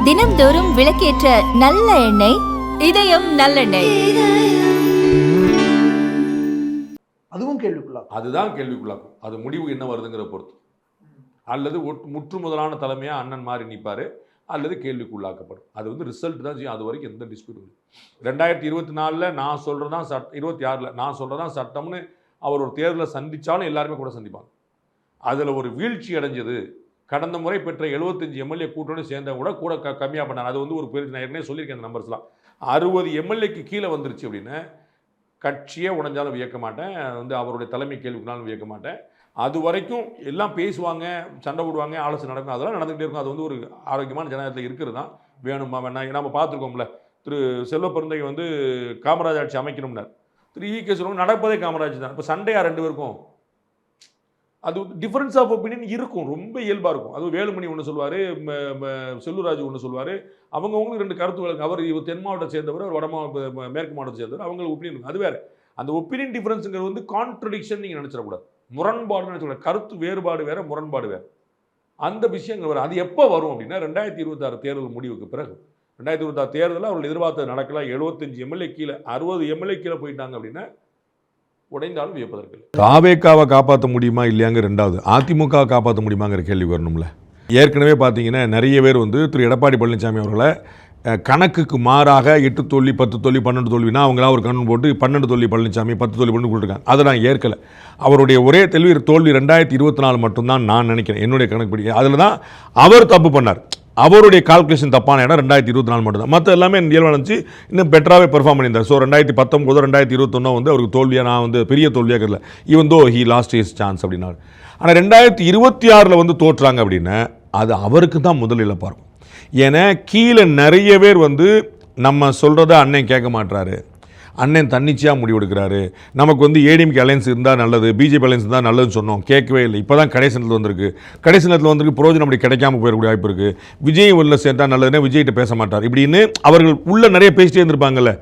தினம்தோறும் விளக்கேற்ற நல்ல எண்ணெய் இதயம் நல்லெண்ணெய். அதுவும் கேள்விக்குள்ளாகும். அதுதான் கேள்விக்குள்ளாகும். அது முடிவு என்ன வருதுங்கிற பொறுத்து. அல்லது முற்று முதலான தலைமையா அண்ணன் மாறி நிற்பாரு, அல்லது கேள்விக்குள்ளாக்கப்படும். அது வந்து ரிசல்ட் தான் செய்யும். அது வரைக்கும் எந்த டிஸ்பியூட் இல்லை. 2024 நான் சொல்றதான் 26 நான் சொல்றதான் சட்டம்னு அவர் ஒரு தேர்தலை சந்திச்சாலும் எல்லாருமே கூட சந்திப்பாங்க. அதுல ஒரு வீழ்ச்சி அடைஞ்சது. கடந்த முறை பெற்ற 75 எம்எல்ஏ கூட்டணி சேர்ந்தவங்க கூட கம்மியாக பண்ணாங்க. அது வந்து ஒரு பெரிய, நான் ஏற்கனவே சொல்லியிருக்கேன் அந்த நம்பர்ஸ்லாம். 60 எம்எல்ஏக்கு கீழே வந்துருச்சு அப்படின்னு கட்சியே உடைஞ்சாலும் வியக்க மாட்டேன். வந்து அவருடைய தலைமை கேள்விக்குனாலும் வியக்க மாட்டேன். அது வரைக்கும் எல்லாம் பேசுவாங்க, சண்டை போடுவாங்க, ஆலோசனை நடக்கும், அதெல்லாம் நடந்துகிட்டே இருக்கும். அது வந்து ஒரு ஆரோக்கியமான ஜனநாயகத்தில் இருக்கிறது தான். வேணுமா வேணாம், நம்ம பார்த்துருக்கோம்ல, திரு செல்வ பெருந்தகை வந்து காமராஜ் ஆட்சி அமைக்கணும்னார். திரு ஈ.கே. சொல்லுவாங்க நடப்பதே காமராஜ் தான். இப்போ சண்டையா 2 பேருக்கும்? அது டிஃபரன்ஸ் ஆஃப் ஒப்பீனியன் இருக்கும், ரொம்ப இயல்பாக இருக்கும். அது வேலுமணி ஒன்று சொல்லுவார், செல்லூராஜ் ஒன்று சொல்லுவார். அவங்கவுங்களுக்கு 2 கருத்துக்கள். அவர் தென் மாவட்டத்தை சேர்ந்தவர், அவர் மேற்கு மாவட்டத்தை சேர்ந்தவர், அவங்களுக்கு ஒப்பீனியன் அது வேறு. அந்த ஒப்பீனியன் டிஃபரன்ஸுங்கிறது வந்து கான்ட்ரடிக்ஷன் நீங்கள் நினச்சிடக்கூடாது, முரண்பாடுன்னு நினச்சக்கூடாது. கருத்து வேறுபாடு வேறு, முரண்பாடு வேறு. அந்த விஷயங்கள் வரும். அது எப்போ வரும் அப்படின்னா 2026 தேர்தல் முடிவுக்கு பிறகு. 2026 தேர்தலில் அவர்கள் எதிர்பார்த்தது நடக்கல. 75 எம்எல்ஏ கீழே 60 எம்எல்ஏ கீழே போயிட்டாங்க அப்படின்னா உடைந்தாலும் வியப்பதற்கு. தாவேக்காவை காப்பாற்ற முடியுமா இல்லையாங்க ரெண்டாவது, அதிமுக காப்பாற்ற முடியுமாங்கிற கேள்வி வரணும்ல. ஏற்கனவே பார்த்தீங்கன்னா நிறைய பேர் வந்து திரு எடப்பாடி பழனிசாமி அவர்களை கணக்குக்கு மாறாக 8 தோல்வி 10 தோல்வி 12 தோல்வினா அவங்களா ஒரு கண்ணு போட்டு 12 தோல்வி பழனிசாமி 10 தோல்வி பண்ணி கொடுத்துருக்காங்க. அதை நான் ஏற்கலை. அவருடைய ஒரே தோல்வி 2024 மட்டும்தான் நான் நினைக்கிறேன், என்னுடைய கணக்குப்படி. அதில் தான் அவர் தப்பு பண்ணார். அவருடைய கால்குலேஷன் தப்பான இடம் 2024 மட்டும்தான். மற்ற எல்லாமே இயல்பாக நினச்சி இன்னும் பெட்டராகவே பெர்ஃபார்ம் பண்ணியிருந்தார். ஸோ 2019 2021 வந்து அவருக்கு தோல்வியாக நான் வந்து பெரிய தோல்வியாக இருக்கல, even though he lost his chance அப்படின்னாரு. ஆனால் 2026 வந்து தோற்றாங்க அப்படின்னா அது அவருக்கு தான் முதல் இழப்பாக இருக்கும். ஏன்னா கீழே நிறைய பேர் வந்து நம்ம சொல்கிறத அண்ணன் கேட்க மாட்டுறாரு, அண்ணன் தன்னிச்சையாக முடிவெடுக்கிறாரு, நமக்கு வந்து ஏடிஎம்கே அலையன்ஸ் இருந்தால் நல்லது, பிஜேபி அலையன்ஸ் இருந்தால் நல்லதுன்னு சொன்னோம், கேட்கவே இல்லை. இப்போ தான் கடைசி நேரத்தில் வந்திருக்கு. கடைசி நேரத்தில் வந்திருக்கு, புரோஜனம் அப்படி கிடைக்காம போயிடக்கூடிய வாய்ப்பு இருக்குது. விஜய் உள்ள சேர்ந்தா நல்லதுன்னா விஜய்கிட்ட பேச மாட்டார் இப்படின்னு அவர்கள் உள்ள நிறைய பேசிட்டே இருந்திருப்பாங்கல்ல.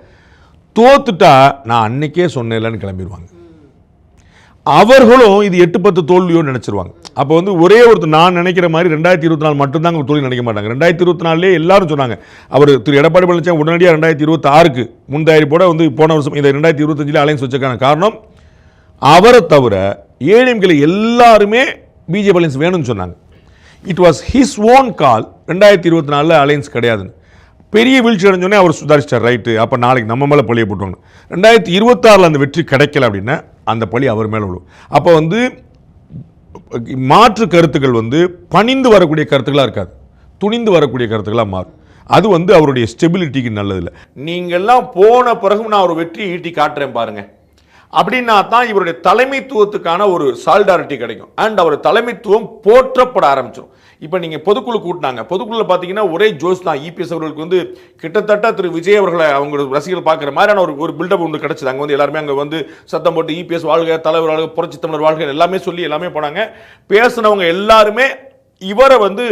தோத்துட்டா நான் அன்னைக்கே சொன்னேன்லன்னு கிளம்பிடுவாங்க. அவர்களும் இது 8-10 தோல்வியோடு நினச்சிருவாங்க. அப்போ வந்து ஒரே ஒருத்தர் நான் நினைக்கிற மாதிரி 2024 மட்டும்தான் தோல்வி நினைக்க மாட்டாங்க. 2024 எல்லாரும் சொன்னாங்க அவர் திரு எடப்பாடி பழனிசாமி உடனடியாக 2026 முன் தயாரிப்போட வந்து போன வருஷம் இந்த 2025 அலையன்ஸ் வச்சதுக்கான காரணம் அவரை தவிர ஏடிஎம்கே எல்லாருமே பிஜேபி அலையன்ஸ் வேணும்னு சொன்னாங்க. It was his own call. 2024 alliance கிடையாதுன்னு பெரிய வீழ்ச்சி அடைஞ்சோடனே அவர் சுதாரிச்சிட்டார். ரைட்டு, அப்போ நாளைக்கு நம்ம மேலே பழியை போட்டுவாங்க. 2026 அந்த வெற்றி கிடைக்கல அப்படின்னா அந்த பழி அவர் மேலே விழும். அப்போ வந்து மாற்று கருத்துக்கள் வந்து பணிந்து வரக்கூடிய கருத்துக்களாக இருக்காது, துணிந்து வரக்கூடிய கருத்துக்களாக மாறும். அது வந்து அவருடைய ஸ்டெபிலிட்டிக்கு நல்லதில்லை. நீங்கள்லாம் போன பிறகு நான் ஒரு வெற்றி ஈட்டி காட்டுறேன் பாருங்க அப்படின்னா தான் இவருடைய தலைமைத்துவத்துக்கான ஒரு சால்டாரிட்டி கிடைக்கும். அண்ட் அவர் தலைமைத்துவம் போற்றப்பட ஆரம்பிச்சிடும். இப்போ நீங்கள் பொதுக்குழு கூட்டினாங்க, பொதுக்குழுவில் பார்த்தீங்கன்னா ஒரே ஜோஸ் தான். இபிஎஸ் அவர்களுக்கு வந்து கிட்டத்தட்ட திரு விஜய் அவர்களை அவங்க ரசிகர்கள் பார்க்குற மாதிரியான ஒரு பில்டப் ஒன்று கிடச்சிது. அங்கே வந்து எல்லாருமே அங்கே வந்து சத்தம் போட்டு இபிஎஸ் வாழ்க, தலைவர் வாழ்க, புரட்சி தமிழர் வாழ்க எல்லாமே சொல்லி எல்லாமே போனாங்க. பேசினவங்க எல்லாருமே இவரை வந்து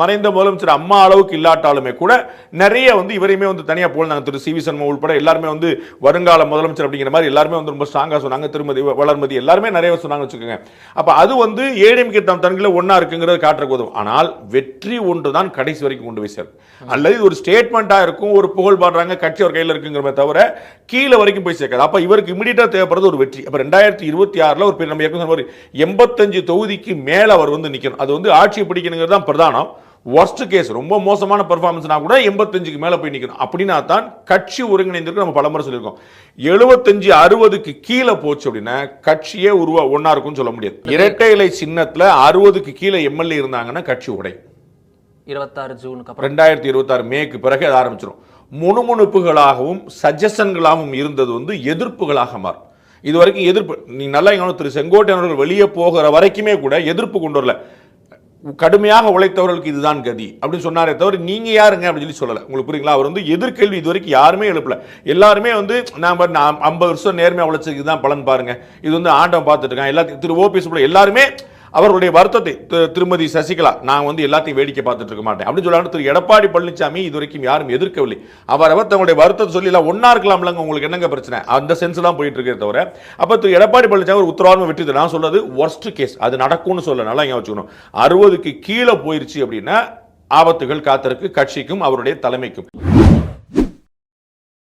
மறைந்த முதலமைச்சர் அம்மா அளவுக்கு இல்லாட்டாலுமே கூட நிறைய வந்து இவரையுமே வந்து தனியாக போனாங்க. திரு சி.வி. சண்முகம் உள்பட எல்லாருமே வந்து வருங்கால முதலமைச்சர் அப்படிங்கிற மாதிரி எல்லாருமே வந்து ரொம்ப ஸ்ட்ராங்காக சொன்னாங்க. திருமதி வளர்மதி எல்லாருமே நிறைய சொன்னாங்கன்னு வச்சுக்கோங்க. அப்போ அது வந்து ஏடிஎம்கே தன்களை ஒன்றா இருக்குங்கிறது காட்டுறக்கு உதவும். ஆனால் வெற்றி ஒன்று தான் கடைசி வரைக்கும் கொண்டு போய் சேரும். அல்லது இது ஒரு ஸ்டேட்மெண்ட்டாக இருக்கும், ஒரு புகழ் பாடுறாங்க, கட்சி ஒரு கையில் இருக்குங்கிறத தவிர கீழே வரைக்கும் போய் சேர்க்காது. அப்போ இவருக்கு இமிடியேட்டாக தேவைப்படுறது ஒரு வெற்றி. அப்போ 2026 ஒரு நம்ம ஏற்கனவே 85 தொகுதிக்கு மேலே அவர் வந்து நிற்கணும். அது வந்து ஆட்சியை பிடிக்கணுங்கிறது தான் பிரதானம். worst கேஸ் ரொம்ப மோசமான பெர்ஃபார்மன்ஸ்னா கூட 85க்கு மேலே போய் நிற்கணும். அப்படின்னா தான் கட்சி ஒருங்கிணைந்திருக்கு. நம்ம பலமுறை சொல்லியிருக்கோம். 75-60க்கு கீழே போச்சு அப்படின்னா கட்சியே ஒன்றா இருக்கும்னு சொல்ல முடியாது. இரட்டை இலை சின்னத்தில் 60க்கு கீழே எம்எல்ஏ இருந்தாங்கன்னா கட்சி உடையும். 26 ஜூனுக்கு 2026 மேக்கு பிறகு அது ஆரம்பிச்சிடும். முணுமுணுப்புகளாகவும் சஜஷன்களாகவும் இருந்தது வந்து எதிர்ப்புகளாக மாறும். இது வரைக்கும் எதிர்ப்பு நீ நல்லா திரு செங்கோட்டையன் அவர்கள் வெளியே போகிற வரைக்குமே கூட எதிர்ப்பு கொண்டு வரல. கடுமையாக உழைத்தவர்களுக்கு இதுதான் கதி அப்படின்னு சொன்னாரே தவிர நீங்க யாருங்க அப்படின்னு சொல்லல. உங்களுக்கு புரியுங்களா? அவர் வந்து எதிர்கேள்வி இது வரைக்கும் யாருமே எழுப்பல. எல்லாருமே வந்து நான் 50 வருஷம் நேர்மையாக உழைச்சதுக்கு தான் பலன் பாருங்க, இது வந்து ஆண்டவன் பார்த்துட்டு இருக்கான் எல்லாத்தையும் திரு ஓபிஎஸ் எல்லாருமே அவர்களுடைய வருத்தத்தை திருமதி சசிகலா நான் வந்து எல்லாத்தையும் வேடிக்கை பார்த்துட்டு இருக்க மாட்டேன் அப்படின்னு சொல்லாங்க. திரு எடப்பாடி பழனிசாமி இதுவரைக்கும் யாரும் எதிர்க்கவில்லை. அவர் தங்களுடைய வருத்தத்தை சொல்லி ஒன்னா இருக்கலாம்லங்க, உங்களுக்கு என்னங்க பிரச்சனை, அந்த சென்ஸ் தான் போயிட்டு இருக்கே தவிர. அப்ப திரு எடப்பாடி பழனிசாமி ஒரு உத்தரவாதம் வெற்றி. நான் சொல்றது வொர்ஸ்ட் கேஸ், அது நடக்கும்னு சொல்ல நல்லா இங்க வச்சுக்கணும். 60க்கு கீழே போயிருச்சு அப்படின்னா ஆபத்துகள் காத்திருக்கு கட்சிக்கும் அவருடைய தலைமைக்கும்.